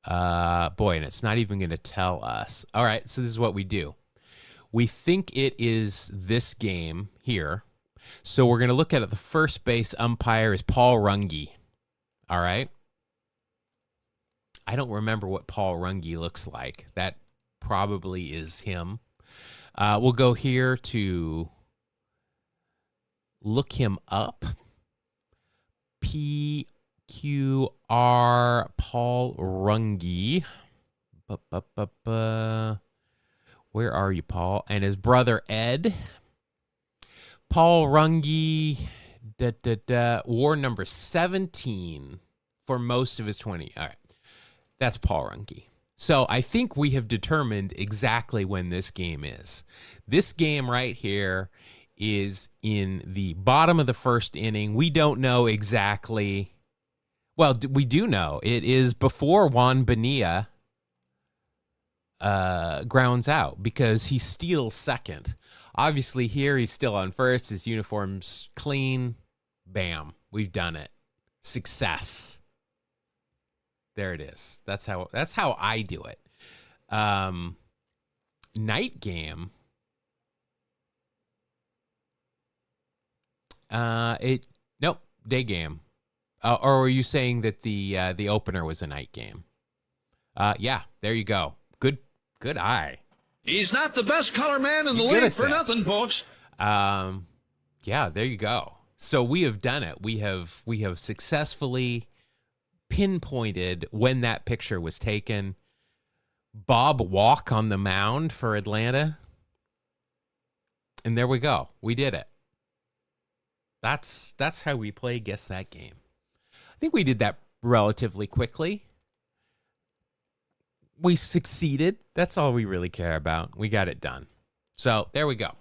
Speaker 1: Boy, and it's not even going to tell us. All right, so this is what we do. We think it is this game here. So we're going to look at it. The first base umpire is Paul Runge. All right. I don't remember what Paul Runge looks like. That probably is him. We'll go here to look him up. PQR Paul Runge. Where are you, Paul? And his brother Ed. Paul Runge wore number 17 for most of his 20. All right. That's Paul Runge. So I think we have determined exactly when this game is. This game right here is in the bottom of the first inning. We don't know exactly. Well, we do know. It is before Juan Bonilla grounds out because he steals second. Obviously, here he's still on first. His uniform's clean. Bam. We've done it. Success. There it is. That's how I do it. Night game. Nope. Day game. Or were you saying that the opener was a night game? Yeah. There you go. Good eye.
Speaker 4: He's not the best color man in the
Speaker 1: You're good
Speaker 4: league
Speaker 1: at
Speaker 4: for
Speaker 1: that.
Speaker 4: nothing, folks.
Speaker 1: Yeah, there you go. So we have done it. We have successfully pinpointed when that picture was taken. Bob Walk on the mound for Atlanta. And there we go. We did it. That's how we play Guess That Game. I think we did that relatively quickly. We succeeded. That's all we really care about. We got it done. So there we go.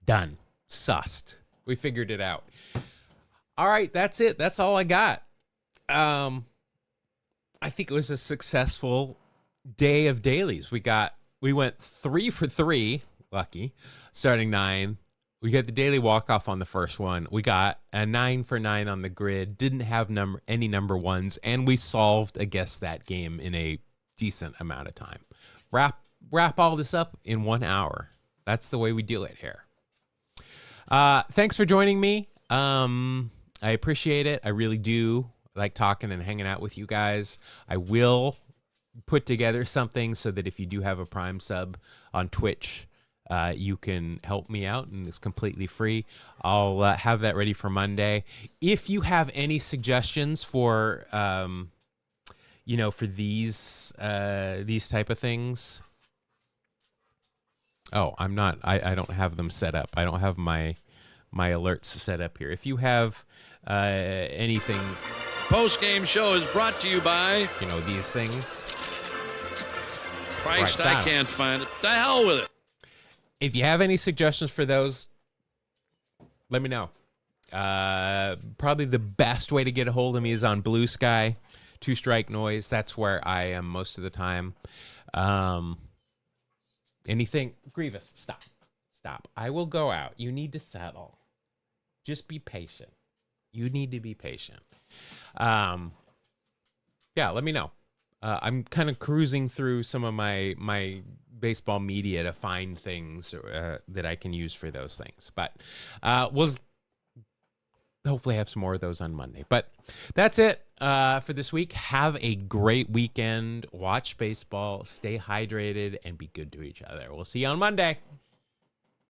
Speaker 1: Done. Sussed. We figured it out. All right, that's it. That's all I got. I think it was a successful day of dailies. We went 3 for 3, lucky, starting 9. We got the daily walk-off on the first one. We got a 9 for 9 on the grid. Didn't have any number ones, and we solved a Guess That Game in a decent amount of time. Wrap all this up in 1 hour. That's the way we do it here. Thanks for joining me. I appreciate it. I really do like talking and hanging out with you guys. I will put together something so that if you do have a Prime sub on Twitch, you can help me out, and it's completely free. I'll have that ready for Monday. If you have any suggestions for, for these type of things. Oh, I don't have them set up. I don't have my alerts set up here. If you have anything,
Speaker 4: Post-game show is brought to you by
Speaker 1: these things.
Speaker 4: Christ,
Speaker 1: Right
Speaker 4: I
Speaker 1: down.
Speaker 4: can't find it. The hell with it.
Speaker 1: If you have any suggestions for those, let me know. Probably the best way to get a hold of me is on Blue Sky, 2 Strike Noise. That's where I am most of the time. Anything, Grievous, stop. I will go out. You need to settle. Just be patient. You need to be patient. Yeah, let me know. I'm kind of cruising through some of my baseball media to find things that I can use for those things. But we'll hopefully have some more of those on Monday. But that's it for this week. Have a great weekend. Watch baseball. Stay hydrated and be good to each other. We'll see you on Monday.